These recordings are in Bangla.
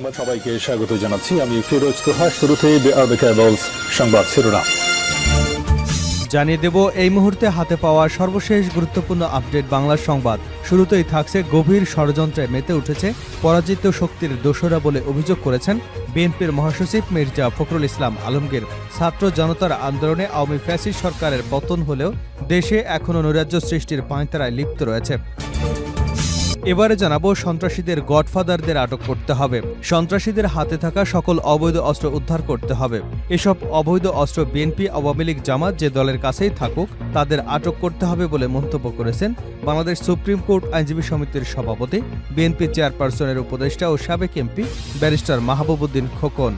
সংবাদ সবাইকে স্বাগত জানাচ্ছি। আমি ফিরোজ তোহা। শুরুতেই সংবাদ শিরোনাম জানিয়ে দেব এই মুহূর্তে হাতে পাওয়া সর্বশেষ গুরুত্বপূর্ণ আপডেট বাংলা সংবাদ। শুরুতেই থাকছে গভীর ষড়যন্ত্রে মেতে উঠেছে পরাজিত শক্তির দোসরা বলে অভিযোগ করেছেন বিএনপির মহাসচিব মির্জা ফখরুল ইসলাম আলমগীর। ছাত্র জনতার আন্দোলনে আওয়ামী ফ্যাসিস্ট সরকারের পতন হলেও দেশে এখনও নৈরাজ্য সৃষ্টির পাঁয়তারায় লিপ্ত রয়েছে। এবারে জানাবো সন্ত্রাসীদের গডফাদারদের আটক করতে হবে, সন্ত্রাসীদের হাতে থাকা সকল অবৈধ অস্ত্র উদ্ধার করতে হবে। এসব অবৈধ অস্ত্র বিএনপি, আওয়ামী লীগ, জামাত যে দলের কাছেই থাকুক তাদের আটক করতে হবে বলে মন্তব্য করেছেন বাংলাদেশ সুপ্রিম কোর্ট আইনজীবী সমিতির সভাপতি, বিএনপি চেয়ারপারসনের উপদেষ্টা ও সাবেক এমপি ব্যারিস্টার মাহবুবউদ্দিন খোকন।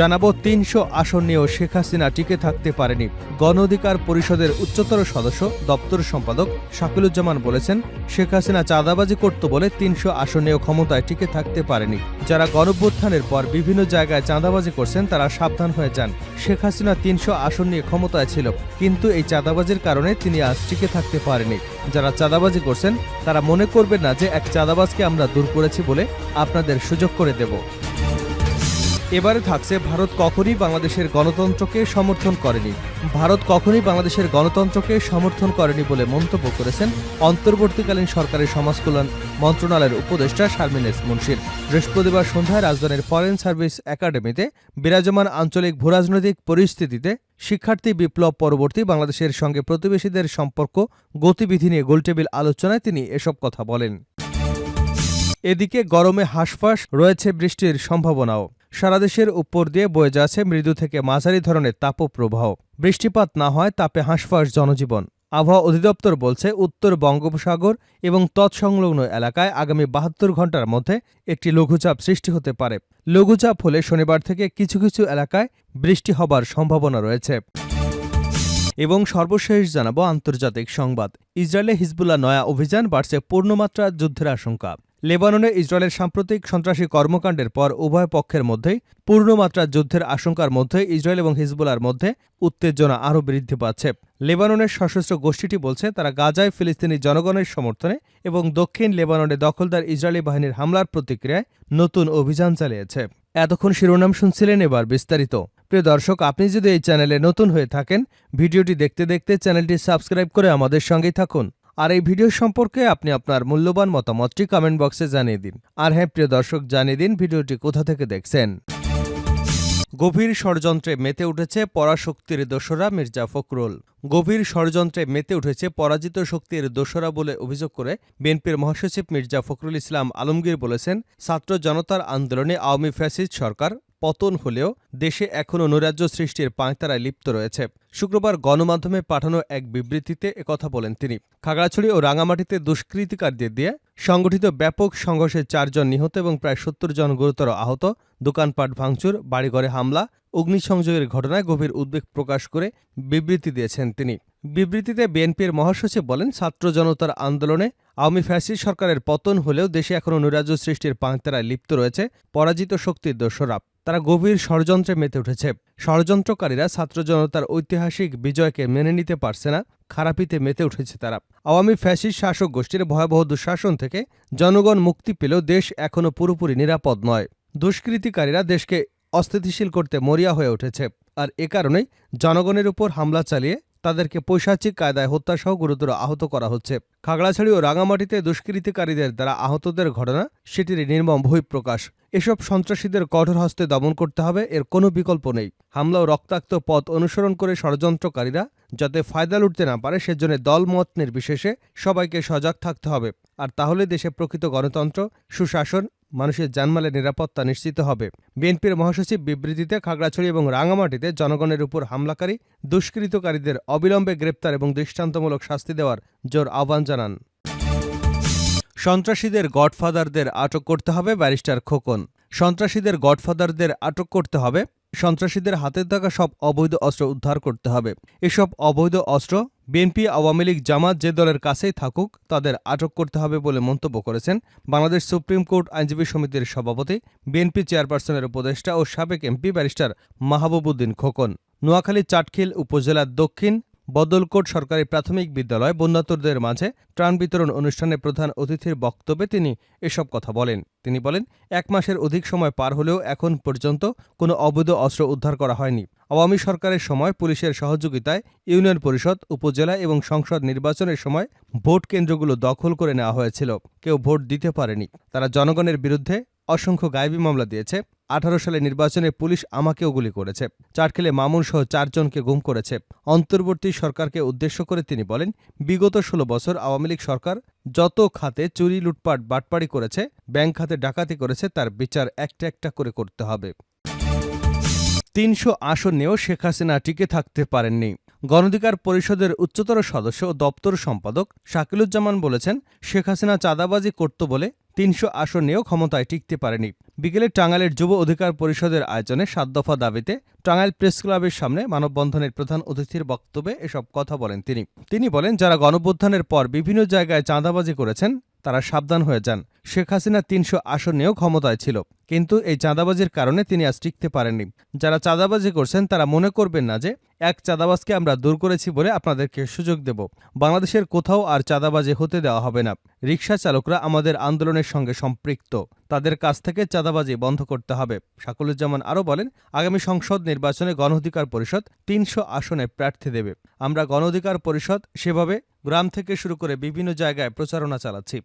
জানাবো ৩০০ আসন নিয়েও শেখ হাসিনা টিকে থাকতে পারেনি। গণ অধিকার পরিষদের উচ্চতর সদস্য দপ্তর সম্পাদক শাকিলুজ্জামান বলেছেন, শেখ হাসিনা চাঁদাবাজি করত বলে ৩০০ আসন নিয়েও ক্ষমতায় টিকে থাকতে পারেনি। যারা গণঅভ্যুত্থানের পর বিভিন্ন জায়গায় চাঁদাবাজি করছেন তারা সাবধান হয়ে যান। শেখ হাসিনা ৩০০ আসন নিয়ে ক্ষমতায় ছিল, কিন্তু এই চাঁদাবাজির কারণে তিনি আজ টিকে থাকতে পারেনি। যারা চাঁদাবাজি করছেন তারা মনে করবেন না যে এক চাঁদাবাজকে আমরা দূর করেছি বলে আপনাদের সুযোগ করে দেব। এবারে থাকছে ভারত কখনই বাংলাদেশের গণতন্ত্রকে সমর্থন করেনি। ভারত কখনই বাংলাদেশের গণতন্ত্রকে সমর্থন করেনি বলে মন্তব্য করেছেন অন্তর্বর্তীকালীন সরকারের সমাজ কল্যাণ মন্ত্রণালয়ের উপদেষ্টা শারমিন এস মুন্সির। বৃহস্পতিবার সন্ধ্যায় রাজধানীর ফরেন সার্ভিস একাডেমিতে বিরাজমান আঞ্চলিক ভূরাজনৈতিক পরিস্থিতিতে শিক্ষার্থী বিপ্লব পরবর্তী বাংলাদেশের সঙ্গে প্রতিবেশীদের সম্পর্ক গতিবিধি নিয়ে গোলটেবিল আলোচনায় তিনি এসব কথা বলেন। এদিকে গরমে হাঁসফাঁস, রয়েছে বৃষ্টির সম্ভাবনাও। সারা দেশের উপর দিয়ে বয়ে যাচ্ছে মৃদু থেকে মাঝারি ধরনের তাপপ্রবাহ। বৃষ্টিপাত না হয় তাপে হাঁসফাঁস জনজীবন। আবহাওয়া অধিদপ্তর বলছে, উত্তর বঙ্গোপসাগর এবং তৎসংলগ্ন এলাকায় আগামী ৭২ ঘণ্টার মধ্যে একটি লঘুচাপ সৃষ্টি হতে পারে। লঘুচাপ হলে শনিবার থেকে কিছু কিছু এলাকায় বৃষ্টি হবার সম্ভাবনা রয়েছে। এবং সর্বশেষ জানাবো আন্তর্জাতিক সংবাদ। ইসরায়েলে হিজবুল্লাহ নয়া অভিযান, বাড়ছে পূর্ণমাত্রা যুদ্ধের আশঙ্কা। লেবাননে ইসরায়েলের সাম্প্রতিক সন্ত্রাসী কর্মকাণ্ডের পর উভয় পক্ষের মধ্যেই পূর্ণমাত্রা যুদ্ধের আশঙ্কার মধ্যে ইসরায়েল এবং হিজবুল্লাহর মধ্যে উত্তেজনা আরও বৃদ্ধি পাচ্ছে। লেবাননের সশস্ত্র গোষ্ঠীটি বলছে তারা গাজায় ফিলিস্তিনি জনগণের সমর্থনে এবং দক্ষিণ লেবাননে দখলদার ইসরায়েলি বাহিনীর হামলার প্রতিক্রিয়ায় নতুন অভিযান চালিয়েছে। এতক্ষণ শিরোনাম শুনছিলেন, এবার বিস্তারিত। প্রিয় দর্শক, আপনি যদি এই চ্যানেলে নতুন হয়ে থাকেন, ভিডিওটি দেখতে দেখতে চ্যানেলটি সাবস্ক্রাইব করে আমাদের সঙ্গেই থাকুন। আর এই ভিডিও সম্পর্কে আপনি আপনার মূল্যবান মতামতটি কমেন্ট বক্সে জানিয়ে দিন। আর হ্যাঁ প্রিয় দর্শক, জানিয়ে দিন ভিডিওটি কোথা থেকে দেখছেন। গভীর ষড়যন্ত্রে মেতে উঠেছে পরাশক্তির দোসরা মির্জা ফখরুল। গভীর ষড়যন্ত্রে মেতে উঠেছে পরাজিত শক্তির দোসরা বলে অভিযোগ করে বিএনপির মহাসচিব মির্জা ফখরুল ইসলাম আলমগীর বলেছেন, ছাত্র জনতার আন্দোলনে আওয়ামী ফ্যাসিস্ট সরকার পতন হলেও দেশে এখনও নৈরাজ্য সৃষ্টির পাঁয়তারায় লিপ্ত রয়েছে। শুক্রবার গণমাধ্যমে পাঠানো এক বিবৃতিতে একথা বলেন তিনি। খাগড়াছড়ি ও রাঙামাটিতে দুষ্কৃতিকারীদের দিয়ে সংগঠিত ব্যাপক সংঘর্ষে ৪ জন নিহত এবং প্রায় ৭০ জন গুরুতর আহত, দোকানপাট ভাঙচুর, বাড়িঘরে হামলা, অগ্নিসংযোগের ঘটনায় গভীর উদ্বেগ প্রকাশ করে বিবৃতি দিয়েছেন তিনি। বিবৃতিতে বিএনপির মহাসচিব বলেন, ছাত্র জনতার আন্দোলনে আওয়ামী ফ্যাসিস্ট সরকারের পতন হলেও দেশে এখনও নৈরাজ্য সৃষ্টির পাঁয়তারায় লিপ্ত রয়েছে পরাজিত শক্তির দোসরা। তারা গভীর ষড়যন্ত্রে মেতে উঠেছে। ষড়যন্ত্রকারীরা ছাত্র জনতার ঐতিহাসিক বিজয়কে মেনে নিতে পারছে না, খারাপিতে মেতে উঠেছে তারা। আওয়ামী ফ্যাসিস্ট শাসক গোষ্ঠীর ভয়াবহ দুঃশাসন থেকে জনগণ মুক্তি পেলেও দেশ এখনও পুরোপুরি নিরাপদ নয়। দুষ্কৃতিকারীরা দেশকে অস্থিতিশীল করতে মরিয়া হয়ে উঠেছে। আর এ কারণেই জনগণের উপর হামলা চালিয়ে তাদেরকে পৈশাচিক কায়দায় হত্যাসহ গুরুতর আহত করা হচ্ছে। খাগড়াছড়ি ও রাঙামাটিতে দুষ্কৃতিকারীদের দ্বারা আহতদের ঘটনা, সেটির নির্মম বহিঃপ্রকাশ। এসব সন্ত্রাসীদের কঠোর হস্তে দমন করতে হবে, এর কোনো বিকল্প নেই। হামলা ও রক্তাক্ত পথ অনুসরণ করে ষড়যন্ত্রকারীরা যাতে ফায়দা লুটতে না পারে সেজন্য দলমত নির্বিশেষে সবাইকে সজাগ থাকতে হবে। আর তাহলে দেশে প্রকৃত গণতন্ত্র, সুশাসন, মানুষের জানমালের নিরাপত্তা নিশ্চিত হবে। বিএনপির মহাসচিব বিবৃতিতে খাগড়াছড়ি এবং রাঙামাটিতে জনগণের উপর হামলাকারী দুষ্কৃতকারীদের অবিলম্বে গ্রেপ্তার এবং দৃষ্টান্তমূলক শাস্তি দেওয়ার জোর আহ্বান জানান। সন্ত্রাসীদের গডফাদারদের আটক করতে হবে, ব্যারিস্টার খোকন। সন্ত্রাসীদের গডফাদারদের আটক করতে হবে, সন্ত্রাসীদের হাতে থাকা সব অবৈধ অস্ত্র উদ্ধার করতে হবে। এসব অবৈধ অস্ত্র বিএনপি, আওয়ামী লীগ, জামাত যে দলের কাছেই থাকুক তাদের আটক করতে হবে বলে মন্তব্য করেছেন বাংলাদেশ সুপ্রিম কোর্ট আইনজীবী সমিতির সভাপতি, বিএনপি চেয়ারপারসনের উপদেষ্টা ও সাবেক এমপি ব্যারিস্টার মাহবুবউদ্দিন খোকন। নোয়াখালী চাটখিল উপজেলার দক্ষিণ বদলকোট সরকারি প্রাথমিক বিদ্যালয় বন্যাতুরদের মাঝে ত্রাণ বিতরণ অনুষ্ঠানে প্রধান অতিথির বক্তব্যে তিনি এসব কথা বলেন। তিনি বলেন, ১ মাসের অধিক সময় পার হলেও এখন পর্যন্ত কোনো অবৈধ অস্ত্র উদ্ধার করা হয়নি। আওয়ামী সরকারের সময় পুলিশের সহযোগিতায় ইউনিয়ন পরিষদ, উপজেলা এবং সংসদ নির্বাচনের সময় ভোট কেন্দ্রগুলো দখল করে নেওয়া হয়েছিল। কেউ ভোট দিতে পারেনি। তারা জনগণের বিরুদ্ধে অসংখ্য গায়েবী মামলা দিয়েছে। ১৮ সালে নির্বাচনে পুলিশ আমাকেও গুলি করেছে। চাটখিলে মামুন সহ ৪ জনকে গুম করেছে। অন্তর্বর্তী সরকারকে উদ্দেশ্য করে তিনি বলেন, বিগত ১৬ বছর আওয়ামী লীগ সরকার যত খাতে চুরি, লুটপাট, বাটপাড়ি করেছে, ব্যাংক খাতে ডাকাতি করেছে, তার বিচার একটা একটা করে করতে হবে। ৩০০ আসন নিয়েও শেখ হাসিনা টিকে থাকতে পারেননি। গণঅধিকার পরিষদের উচ্চতর সদস্য ও দপ্তর সম্পাদক শাকিলুজ্জামান বলেছেন, শেখ হাসিনা চাঁদাবাজি করত বলে ৩০০ আসন নিয়েও ক্ষমতায় টিকতে পারেনি। বিকেলে টাঙ্গাইলের যুব অধিকার পরিষদের আয়োজনে ৭ দফা দাবিতে টাঙ্গাইল প্রেস ক্লাবের সামনে মানববন্ধনের প্রধান অতিথির বক্তব্যে এসব কথা বলেন তিনি। তিনি বলেন, যারা গণঅভ্যুত্থানের পর বিভিন্ন জায়গায় চাঁদাবাজি করেছেন তারা সাবধান হয়ে যান। শেখ হাসিনা ৩০০ আসন নিয়েও ক্ষমতায় ছিল, কিন্তু এই চাঁদাবাজির কারণে তিনি আজ টিকতে পারেননি। যারা চাঁদাবাজি করছেন তারা মনে করবেন না যে এক চাঁদাবাজকে আমরা দূর করেছি বলে আপনাদেরকে সুযোগ দেব। বাংলাদেশের কোথাও আর চাঁদাবাজি হতে দেওয়া হবে না। রিকশা চালকরা আমাদের আন্দোলনের সঙ্গে সম্পৃক্ত, তাদের কাছ থেকে চাঁদাবাজি বন্ধ করতে হবে। শাকিলুজ্জামান আরও বলেন, আগামী সংসদ নির্বাচনে গণঅধিকার পরিষদ ৩০০ আসনে প্রার্থী দেবে। আমরা গণঅধিকার পরিষদ সেভাবে গ্রাম থেকে শুরু করে বিভিন্ন জায়গায় প্রচারণা চালাচ্ছি।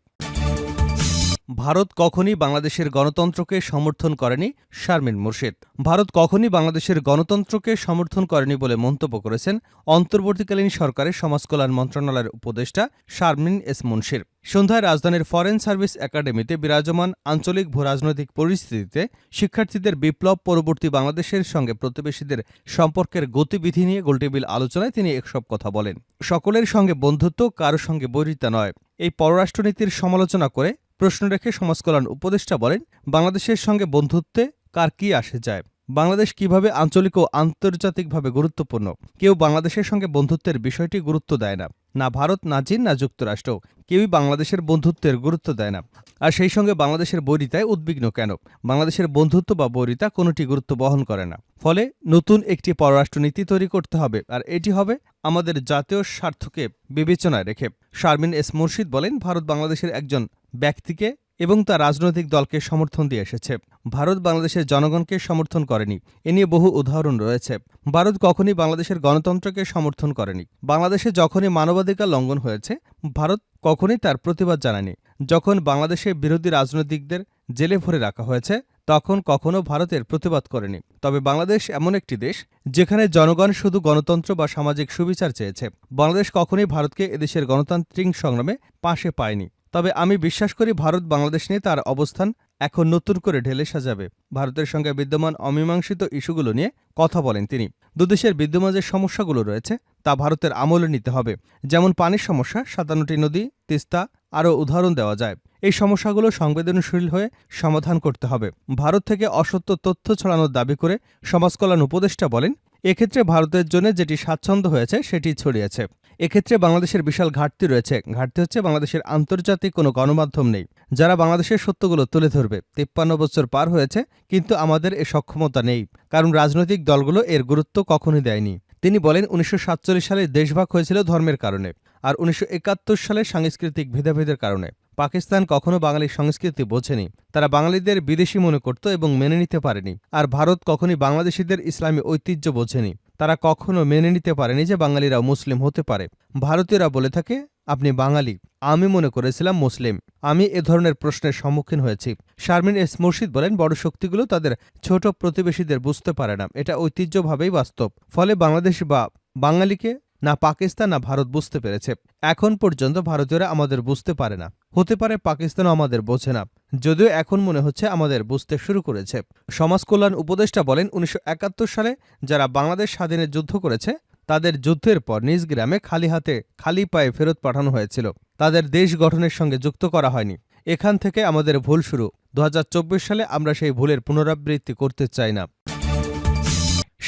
ভারত কখনই বাংলাদেশের গণতন্ত্রকে সমর্থন করেনি শারমিন মুর্শিদ। ভারত কখনই বাংলাদেশের গণতন্ত্রকে সমর্থন করেনি বলে মন্তব্য করেছেন অন্তর্বর্তীকালীন সরকারের সমাজকল্যাণ মন্ত্রণালয়ের উপদেষ্টা শারমিন এস মুর্শিদ। সন্ধ্যায় রাজধানীর ফরেন সার্ভিস একাডেমিতে বিরাজমান আঞ্চলিক ভূরাজনৈতিক পরিস্থিতিতে শিক্ষার্থীদের বিপ্লব পরবর্তী বাংলাদেশের সঙ্গে প্রতিবেশীদের সম্পর্কের গতিবিধি নিয়ে গোলটেবিল আলোচনায় তিনি এসব কথা বলেন। সকলের সঙ্গে বন্ধুত্ব, কারো সঙ্গে বৈরিতা নয়, এই পররাষ্ট্রনীতির সমালোচনা করে প্রশ্ন রেখে সমাজকল্যাণ উপদেষ্টা বলেন, বাংলাদেশের সঙ্গে বন্ধুত্বে কার কি আসে যায়? বাংলাদেশ কিভাবে আঞ্চলিক ও আন্তর্জাতিকভাবে গুরুত্বপূর্ণ। কেউ বাংলাদেশের সঙ্গে বন্ধুত্বের বিষয়টি গুরুত্ব দেয় না। না ভারত, না চীন, না যুক্তরাষ্ট্র, কেউই বাংলাদেশের বন্ধুত্বের গুরুত্ব দেয় না। আর সেই সঙ্গে বাংলাদেশের বৈরিতায় উদ্বিগ্ন কেন? বাংলাদেশের বন্ধুত্ব বা বৈরিতা কোনোটি গুরুত্ব বহন করে না। ফলে নতুন একটি পররাষ্ট্রনীতি তৈরি করতে হবে, আর এটি হবে আমাদের জাতীয় স্বার্থকে বিবেচনায় রেখে। শারমিন এস মুর্শিদ বলেন, ভারত বাংলাদেশের একজন ব্যক্তিকে এবং তার রাজনৈতিক দলকে সমর্থন দিয়ে এসেছে। ভারত বাংলাদেশের জনগণকে সমর্থন করেনি। এ নিয়ে বহু উদাহরণ রয়েছে। ভারত কখনই বাংলাদেশের গণতন্ত্রকে সমর্থন করেনি। বাংলাদেশে যখনই মানবাধিকার লঙ্ঘন হয়েছে, ভারত কখনই তার প্রতিবাদ জানায়নি। যখন বাংলাদেশে বিরোধী রাজনৈতিকদের জেলে ভরে রাখা হয়েছে, তখন কখনো ভারতের প্রতিবাদ করেনি। তবে বাংলাদেশ এমন একটি দেশ যেখানে জনগণ শুধু গণতন্ত্র বা সামাজিক সুবিচার চেয়েছে। বাংলাদেশ কখনোই ভারতকে এদেশের গণতান্ত্রিক সংগ্রামে পাশে পায়নি। তবে আমি বিশ্বাস করি ভারত বাংলাদেশ নিয়ে তার অবস্থান এখন নতুন করে ঢেলে সাজাবে। ভারতের সঙ্গে বিদ্যমান অমীমাংসিত ইস্যুগুলো নিয়ে কথা বলেন তিনি। দুদেশের বিদ্যমান যে সমস্যাগুলো রয়েছে তা ভারতের আমলে নিতে হবে। যেমন পানির সমস্যা, ৫৭টি নদী, তিস্তা, আরও উদাহরণ দেওয়া যায়। এই সমস্যাগুলো সংবেদনশীল হয়ে সমাধান করতে হবে। ভারত থেকে অসত্য তথ্য ছড়ানোর দাবি করে সমাজকল্যাণ উপদেষ্টা বলেন, এক্ষেত্রে ভারতের জন্য যেটি স্বাচ্ছন্দ্য হয়েছে সেটি ছড়িয়েছে। এক্ষেত্রে বাংলাদেশের বিশাল ঘাটতি রয়েছে। ঘাটতি হচ্ছে বাংলাদেশের আন্তর্জাতিক কোনো গণমাধ্যম নেই যারা বাংলাদেশের সত্যগুলো তুলে ধরবে। ৫৩ বছর পার হয়েছে, কিন্তু আমাদের এ সক্ষমতা নেই, কারণ রাজনৈতিক দলগুলো এর গুরুত্ব কখনই দেয়নি। তিনি বলেন, ১৯৪৭ সালে দেশভাগ হয়েছিল ধর্মের কারণে, আর ১৯৭১ সালে সাংস্কৃতিক ভেদাভেদের কারণে। পাকিস্তান কখনো বাঙালির সংস্কৃতি বোঝেনি। তারা বাঙালিদের বিদেশি মনে করত এবং মেনে নিতে পারেনি। আর ভারত কখনই বাংলাদেশিদের ইসলামী ঐতিহ্য বোঝেনি। তারা কখনো মেনে নিতে পারেনি যে বাঙালিরা মুসলিম হতে পারে। ভারতীয়রা বলে থাকে, আপনি বাঙালি, আমি মনে করেছিলাম মুসলিম। আমি এ ধরনের প্রশ্নের সম্মুখীন হয়েছি। শারমিন এস মুর্শিদ বলেন, বড় শক্তিগুলো তাদের ছোট প্রতিবেশীদের বুঝতে পারে না। এটা ঐতিহ্যভাবেই বাস্তব। ফলে বাংলাদেশ বা বাঙালিকে না পাকিস্তান না ভারত বুঝতে পেরেছে। এখন পর্যন্ত ভারতীয়রা আমাদের বুঝতে পারে না। হতে পারে পাকিস্তানও আমাদের বোঝে না, যদিও এখন মনে হচ্ছে আমাদের বুঝতে শুরু করেছে। সমাজকল্যাণ উপদেষ্টা বলেন, ১৯৭১ সালে যারা বাংলাদেশ স্বাধীনের যুদ্ধ করেছে তাদের যুদ্ধের পর নিজ গ্রামে খালি হাতে খালি পায়ে ফেরত পাঠানো হয়েছিল। তাদের দেশ গঠনের সঙ্গে যুক্ত করা হয়নি। এখান থেকে আমাদের ভুল শুরু। ২০২৪ সালে আমরা সেই ভুলের পুনরাবৃত্তি করতে চাই না।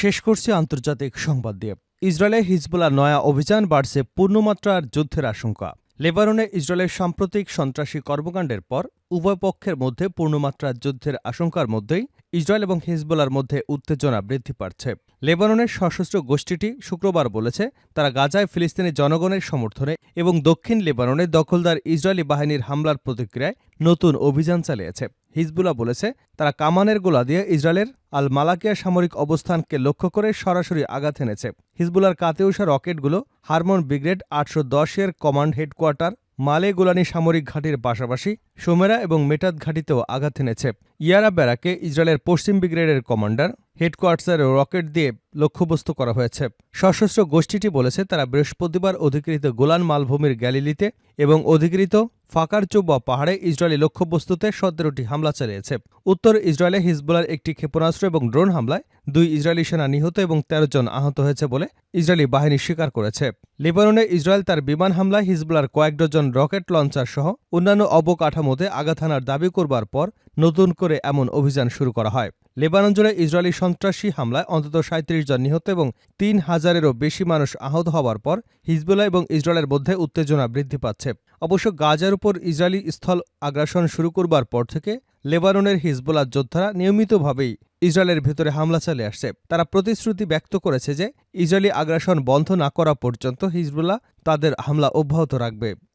শেষ করছি আন্তর্জাতিক সংবাদ দিয়ে। ইসরায়েলে হিজবুল্লাহর নয়া অভিযান বাড়ছে পূর্ণমাত্রার যুদ্ধের আশঙ্কা। লেবাননে ইসরায়েলের সাম্প্রতিক সন্ত্রাসী কর্মকাণ্ডের পর উভয় পক্ষের মধ্যে পূর্ণমাত্রার যুদ্ধের আশঙ্কার মধ্যেই ইসরায়েল এবং হিজবুল্লাহর মধ্যে উত্তেজনা বৃদ্ধি পাচ্ছে। লেবাননের সশস্ত্র গোষ্ঠীটি শুক্রবার বলেছে তারা গাজায় ফিলিস্তিনি জনগণের সমর্থনে এবং দক্ষিণ লেবাননে দখলদার ইসরায়েলি বাহিনীর হামলার প্রতিক্রিয়ায় নতুন অভিযান চালিয়েছে। হিজবুল্লাহ বলেছে তারা কামানের গোলা দিয়ে ইসরায়েলের আল মালাকিয়া সামরিক অবস্থানকে লক্ষ্য করে সরাসরি আঘাত এনেছে। হিজবুল্লাহর কাতেউসা রকেটগুলো হারমন ব্রিগেড ৮১০-এর কমান্ড হেডকোয়ার্টার মালে গোলানি সামরিক ঘাঁটির পাশাপাশি সোমেরা এবং মেটাত ঘাঁটিতেও আঘাত এনেছে। ইয়ারা ব্যারাকে ইসরায়েলের পশ্চিম ব্রিগেডের কমান্ডার হেডকোয়ার্টার্সের রকেট দিয়ে লক্ষ্যবস্তু করা হয়েছে। সশস্ত্র গোষ্ঠীটি বলেছে তারা বৃহস্পতিবার অধিকৃত গোলান মালভূমির গ্যালিলিতে এবং অধিকৃত ফাকার চৌবা পাহাড়ে ইসরায়েলি লক্ষ্যবস্তুতে ১৭টি হামলা চালিয়েছে। উত্তর ইসরায়েলে হিজবুল্লাহর একটি ক্ষেপণাস্ত্র এবং ড্রোন হামলায় ২ ইসরায়েলি সেনা নিহত এবং ১৩ জন আহত হয়েছে বলে ইসরায়েলি বাহিনী স্বীকার করেছে। লেবাননে ইসরায়েল তার বিমান হামলায় হিজবুল্লাহর কয়েক ডজন রকেট লঞ্চার সহ অন্যান্য অবকাঠামোতে আঘাত হানার দাবি করবার পর নতুন করে এমন অভিযান শুরু করা হয়। লেবানন জুড়ে ইসরায়েলি সন্ত্রাসী হামলায় অন্তত ৩৭ জন নিহত এবং ৩,০০০-এরও বেশি মানুষ আহত হওয়ার পর হিজবুল্লাহ এবং ইসরায়েলের মধ্যে উত্তেজনা বৃদ্ধি পাচ্ছে। অবশ্য গাজার উপর ইসরায়েলি স্থল আগ্রাসন শুরু করবার পর থেকে লেবাননের হিজবুল্লাহ যোদ্ধারা নিয়মিতভাবেই ইসরায়েলের ভেতরে হামলা চালিয়ে আসছে। তারা প্রতিশ্রুতি ব্যক্ত করেছে যে ইসরায়েলি আগ্রাসন বন্ধ না করা পর্যন্ত হিজবুল্লাহ তাদের হামলা অব্যাহত রাখবে।